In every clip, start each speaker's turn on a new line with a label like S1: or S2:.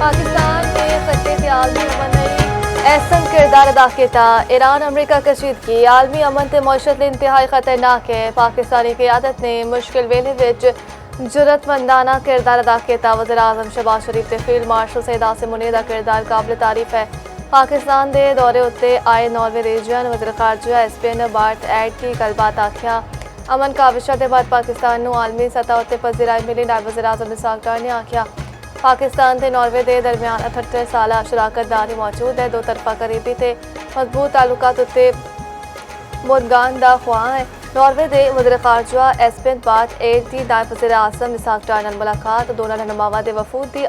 S1: पाकिस्तान ने खत्ते के आलमी अमन अहसन किरदार अदा किया। ईरान अमरीका कशीदगी आलमी अमन ते मईशत इंतहाई खतरनाक है। पाकिस्तानी क़यादत ने मुश्किल वेले विच जुरतमंदाना किरदार अदा किया। वज़ीर आज़म शहबाज शरीफ ते फील्ड मार्शल सईद आसिम मुनीर दा किरदार काबिल तारीफ है। पाकिस्तान के दौरे उत्ते आए नॉर्वे रीजन वज़ीर ख़ारजा एस्पेन बार्ट एड की गलबात आख्या। अमन काविशा के बाद पाकिस्तान नूं आलमी सतह उत्ते पजीराई मिली। नायब वज़ीर आज़म इसहाक डार ने आख्या पाकिस्तान ते नॉर्वे के दरमियान 78 साल शराकतदारी मौजूद है। दो तरफा करीबी ते मजबूत ताल्लुकात उत्ते मुरगान दा ख्वाह है। नॉर्वे के वज़ीर ख़ारजा एस्पेन बार्ट एड की नायब वज़ीर आज़म इसहाक डार नाल मुलाकात। दोनों रहनुमावां दे वफूद की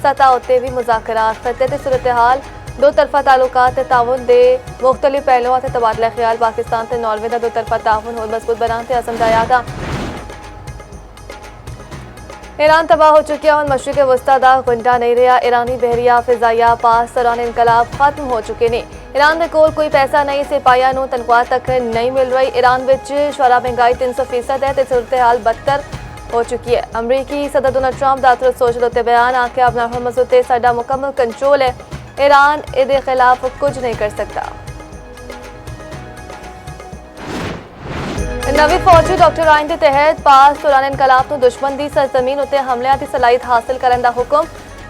S1: सतह उत्ते भी मुज़ाकरात खत्ते ते सूरत हाल दो तरफा ताल्लुकात ताउन के मुख्तलिफ पहलुओं से तबादला ख्याल। पाकिस्तान ते नॉर्वे का दो तरफा ताउन होर मजबूत बनाने ते अज़म दाया था। ईरान तबाह हो चुकिया और मशरिक़ वस्ता दा गुंडा नहीं रहा। ईरानी बहरिया फिजाइया पास दौरान इनकलाब खत्म हो चुके ने। ईरान के कोल कोई पैसा नहीं, सिपाहियां नूं तनख्वाह तक नहीं मिल रही। ईरान विच शरा महंगाई 300% है तो सूरत हाल बदतर हो चुकी है। अमरीकी सदर डोनाल्ड ट्रंप दा तुरंत सोशल उत्ते बयान आख्या अपना हरमज़ उत्ते साडा मुकम्मल कंट्रोल है। ईरान इहदे खिलाफ कुछ नहीं कर सकता। नवी फौजी डॉक्टराइन के तहत पास दौरान इनकलाब तो दुश्मन की सरजमीन उत्ते हमलियां की सलाहियत हासिल करने का हुक्म।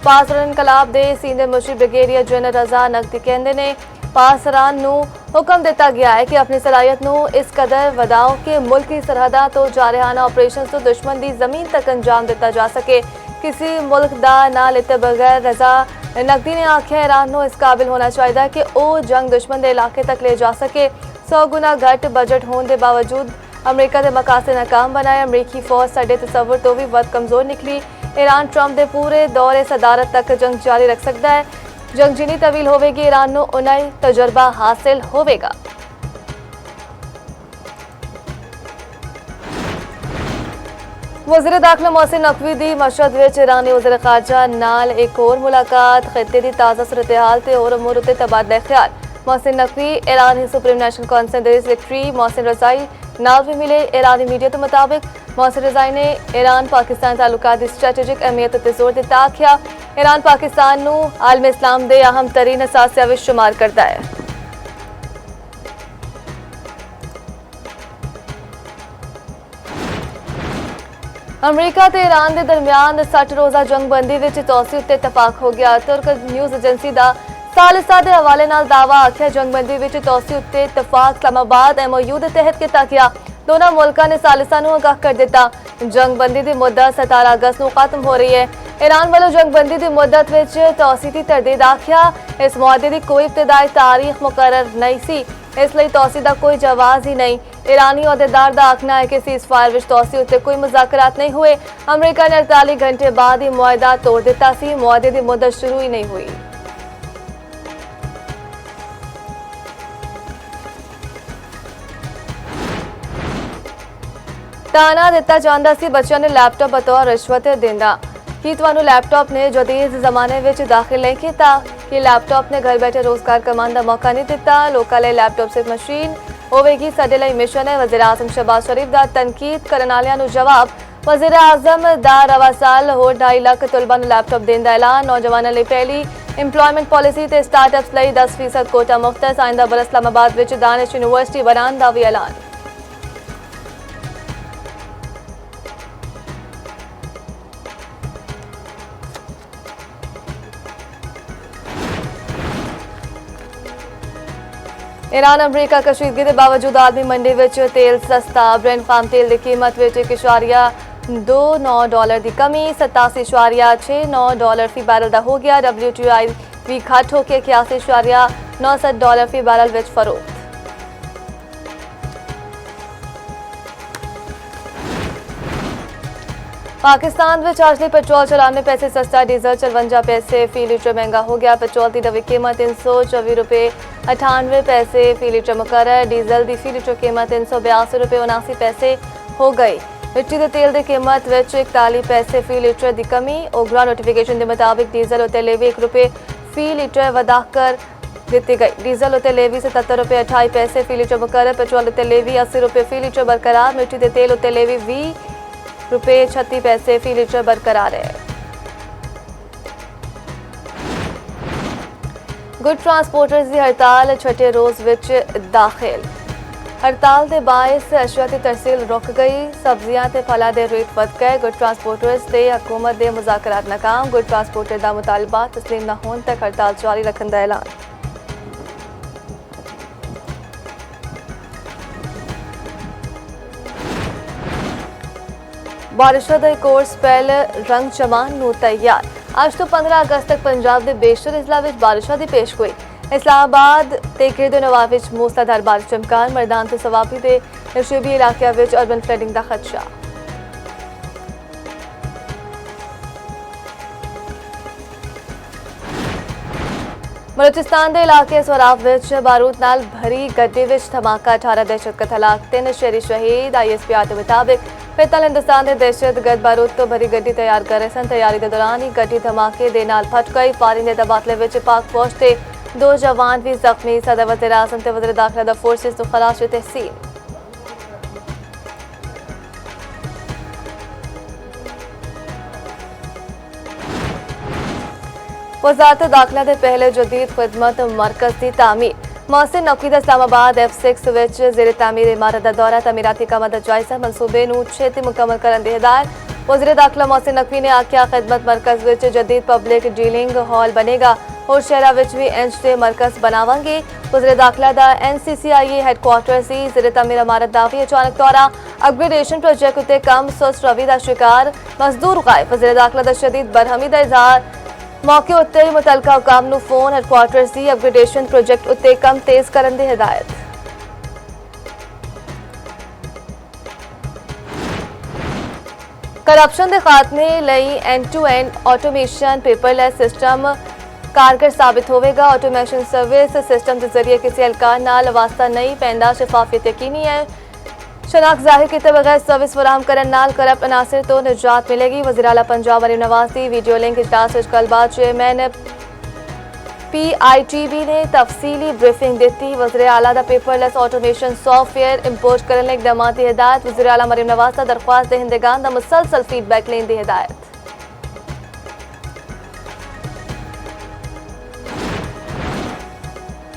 S1: पास दौरान इनकलाब के सीनियर मुशीर ब्रिगेडियर जनरल रजा नकदी कहते हैं पासरान नूं हुक्म दिता गया है कि अपनी सलाहियत नूं इस कदर वधाओ कि मुल्क की सरहदा तो जारहाना ऑपरेशन तो दुश्मन की जमीन तक अंजाम दिता जा सके। किसी मुल्क का ना लेते बगैर रजा नकदी ने आख्या ईरान नूं इस काबिल होना चाहिए कि वह जंग दुश्मन के इलाके तक ले जा सके। 100 गुना घट बजट होने के बावजूद अमरीका के मकासद नाकाम बनाए। अमरीकी फौज साडे तसव्वुर तो भी बहुत कमजोर निकली। ईरान ट्रंप के पूरे दौरे सदारत तक जंग जारी रख सकता है। जंग जिनी तवील होगी ईरान नूं उन्ना ही तजुर्बा हासिल होगा। वज़ीर दाखिला मोहसिन नकवी की मशहद विच ईरानी वज़ीर ख़ारजा नाल एक और मुलाकात। खित्ते की ताज़ा सूरत हाल ते होर अमूर उत्ते तबादला ख्याल। मोहसिन नकवी ईरानी सुप्रीम नेशनल कौंसिल दे सेक्रेटरी मोहसिन रज़ाई नाल भी मिले। ईरानी मीडिया के मुताबिक मोहसिन रज़ाई ने ईरान पाकिस्तान ताल्लुकात की स्ट्रेटेजिक अहमियत उत्ते जोर दिता। आख्या ईरान पाकिस्तान नूं आलम इस्लाम के अहम तरीन असासिया विच शुमार करता है। अमरीका ते ईरान के दरमियान 60 रोज़ा जंगबंदी विच तोसी उत्ते इतफाक हो गया। तुर्क न्यूज़ एजेंसी का सालिसा के हवाले नाल दावा आख्या जंगबंदी विच तोसी उत्ते इतफाक इस्लामाबाद MOU के तहत किया गया। दोनों मुल्कों ने सालिसा नूं आगाह कर दिता। जंगबंदी की मुद्दत 17 अगस्त नूं खत्म हो रही है। ईरान वालों जंगबंदी की मुद्दत विच तोसी की तरदीद आख्या इस मुआहदे की कोई इब्तदाई तारीख मुकर्रर नहीं सी, इसलिए तोसी का कोई जवाज ही नहीं। ईरानी अहदेदार का आखना है कि सीज़ फायर विच तोसी उत्ते कोई मुज़ाकरात नहीं हुए। अमरीका ने 48 घंटे बाद ही मुआहदा तोड़ दिता सी। मुआहदे की मुद्दत शुरू ही नहीं हुई। ताना दिता जाता सी बच्चों ने लैपटॉप बतौर रिश्वत देंदा कि तुहानू लैपटॉप ने जदीद जमाने में दाखिल नहीं किया कि लैपटॉप ने घर बैठे रोजगार कमाने का मौका नहीं दिता। लोगों लिए लैपटॉप सिर्फ मशीन होगी साडे लिए मिशन है। वज़ीर आज़म शहबाज शरीफ का तनकीद करने वालियां नू जवाब। वज़ीर आज़म दा रवा साल होर 2.5 लाख तलबा नू लैपटॉप देने का ऐलान। नौजवानों लिए पहली इंप्लॉयमेंट पॉलिसी ते स्टार्टअप्स लिए 10% कोटा मुफ्त। आइंदा बरस इस्लामाबाद विच दानिश यूनिवर्सिटी बनाने का भी ऐलान। ईरान अमरीका कशीदगी के बावजूद आलमी मंडी में तेल सस्ता। ब्रेंट फार्म तेल की कीमत में $1.29 की कमी। $87.69 फी बैरल का हो गया। WTI भी घट होकर $81.69 फी बैरल विच फरोख्त। पाकिस्तान में आज पेट्रोल 94 पैसे सस्ता, डीजल 54 पैसे फी लीटर महंगा हो गया। पेट्रोल की नवी कीमत 324 रुपये 98 पैसे फी लीटर मुकर्रर। डीजल की फी लीटर कीमत 382 रुपये 79 पैसे हो गई। मिट्टी के तेल की कीमत 41 पैसे फी लीटर की कमी। ओगरा नोटिफिकेशन के मुताबिक डीजल उत्ते लेवी 1 रुपये फी लीटर वधाकर दी गई। डीजल उत्ते लेवी 77 रुपये 28 पैसे फी लीटर मुकर्रर। पेट्रोल उत्ते लेवी 80 रुपये फी लीटर बरकरार। मिट्टी के तेल उत्ते लेवी 20 रुपये 36 पैसे फी लीटर बरकरार है। गुड ट्रांसपोर्टर्स की हड़ताल छठे रोज विच दाखिल। हड़ताल के बायस अशिया की तरसील रुक गई। सब्जियां ते फलां दे रेट वध गए। गुड ट्रांसपोर्टर्स ते हुकूमत के मुज़ाकरात नाकाम। गुड ट्रांसपोर्टर का मुतालबा तस्लीम न होने तक हड़ताल जारी रखने का ऐलान। बारिशों का एक और स्पैल रंग जमान नूं तैयार। अज तो 15 अगस्त तक पंजाब के बेशतर इजला में बारिशों की पेशगोई। इस्लामाबाद ते गिरदो नवाब विच मूसलाधार बारिश चमकान। मैदान तो सवाबी के नशेबी इलाकों में अर्बन फ्लडिंग का खदशा। बलूचिस्तान के इलाके सोराफ विच बारूद नाल भरी गड्डी विच धमाका। 18 दहशतगर्द हलाक, 3 शहरी शहीद। ISPR के मुताबिक फिलहाल हिंदुस्तान के दहशतगर्द बारूद तो भरी गड्डी तैयार कर रहे सन। तैयारी के दौरान ही गड्डी धमाके दे नाल फट गई। फायरिंग के तबादले विच पाक फौज के 2 जवान भी जख्मी। सदर वज़ीर आज़म ते वज़ीर दाखिला दा फोर्सेस तो खलास तहसील। वज़ारत दाखिला के पहले जदीद खिदमत मरकज़ की तामीर। मौसिन नकीद इस्लामाबाद F6 विच ज़ेर तामीर इमारत का दौरा। तमीराती कमां दा जायजा। मनसूबे नूं छेती मुकम्मल करने की हिदायत। वज़ीर दाखिला मोहसिन नकवी ने आख्या खिदमत मरकज़ विच जदीद पब्लिक डीलिंग हॉल बनेगा और शहरा विच भी इंच के मरकज़ बनावांगे। वज़ीर दाखिला दा NCCIA हैडक्वार्टर सी ज़ेर तामीर इमारत दा भी अचानक दौरा। अपग्रेडेशन प्रोजेक्ट उत्ते कम सुस्त रवी का शिकार, मजदूर गायब। वज़ीर दाखिला दा शदीद बरहमी का इजहार। मौके उत्ते ही मुतलका हुकाम नूं फोन। हैडक्वार्टर सी अपग्रेडेशन प्रोजेक्ट उत्ते कम तेज करने की हिदायत। करप्शन के खात्मे लई एंड-टू-एंड ऑटोमेशन पेपरलैस सिस्टम कारगर साबित होगा। ऑटोमेशन सर्विस सिस्टम के जरिए किसी एहलकार नाल वास्ता नहीं पैंदा। शफाफियत यकीनी है। शनाख्त जाहिर किए बगैर सर्विस फराहम करने नाल करप्ट अनासर तो निजात मिलेगी। वज़ीर आला पंजाब मरीम नवाज की वीडियो लिंक इजलास विच गलबात। चेयरमैन PITB ने तफसीली ब्रीफिंग दी। वज़ीर आला दा पेपरलैस ऑटोमेशन सॉफ्टवेयर इंपोर्ट करने लई इकदामात की हिदायत। वज़ीर आला मरीम नवाज का दरख्वास्त दहिंदगान दा मुसलसल फीडबैक लेने की हिदायत।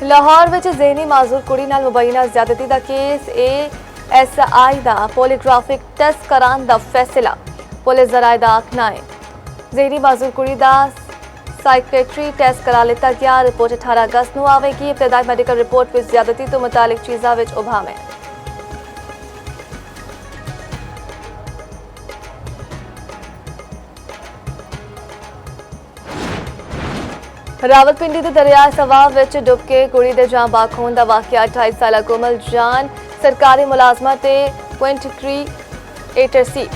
S1: लाहौर विच ज़हनी माजूर कुड़ी नाल मुबैना ज़्यादती दा केस ASI दा पोलीग्राफिक टेस्ट कराने दा फैसला। पुलिस जराए दा आखना है ज़हनी माजूर कुड़ी दा साइकेट्री टेस्ट करा लिता गया। रिपोर्ट 18 अगस्त नूं आवेगी। इब्तदाई मेडिकल रिपोर्ट विच ज़्यादती तो मुतालिक चीज़ां विच उभाम है। रावलपिंडी के दरिया सवाब विच डुब के कुड़ी दे जां बाग होने का वाकया। 28 साला कोमल जान सरकारी मुलाजमत क्विंट क्रिएटर सी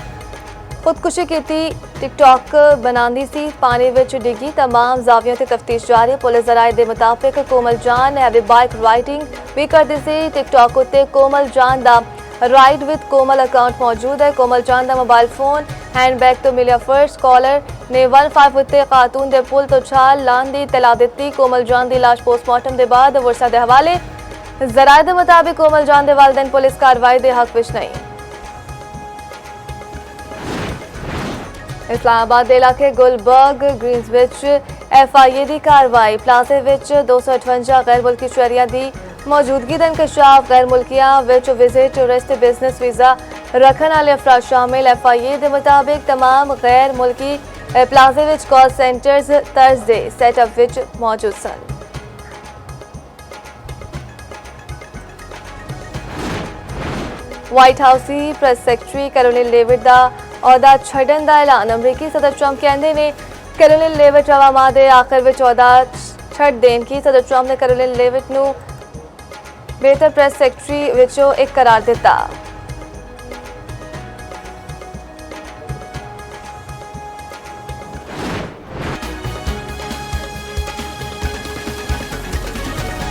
S1: खुदकुशी की। टिकटॉक बनांदी सी पानी विच डिगी। तमाम जावियों से तफ्तीश जारी। पुलिस जराए के मुताबिक कोमल जान हैवी बाइक राइडिंग भी करती सी। टिकटॉक उत्ते कोमल जान दा राइड विद कोमल अकाउंट मौजूद है। कोमल जान दा मोबाइल फोन हैंडबैग तो मिलिया। फर्स्ट कॉलर ने 15 उत्ते खातून दे पुल तो छाल लान दी तला दी। कोमल जान की लाश पोस्टमार्टम के बाद वर्षा के हवाले। जराए के मुताबिक कोमल जान के वालदैन पुलिस कार्रवाई के हक विच नहीं। इस्लामाबाद के इलाके गुलबर्ग ग्रीन्स विच FIA की कार्रवाई। प्लाजे विच 258 गैर मुल्की शहरियां की मौजूदगी का इंकशाफ। गैर मुल्कियां विच विजिट टूरिस्ट बिजनेस वीज़ा रखने वाले अफराद शामिल। FIA के मुताबिक तमाम गैर मुल्की प्लाजे विच कॉल सेंटर्स तर्ज दे सेटअप विच मौजूद सन। व्हाइट हाउस की प्रेस सैकटरी कैरोलिन लेविट का अहदा छड्डण का ऐलान। अमरीकी सदर ट्रंप कहते हैं कैरोलिन लेविट रवा माह के आखिर में अहदा छड्ड देन की। सदर ट्रंप ने कैरोलिन लेविट नूं बेहतर प्रेस सैकटरी विचों एक करार दिता।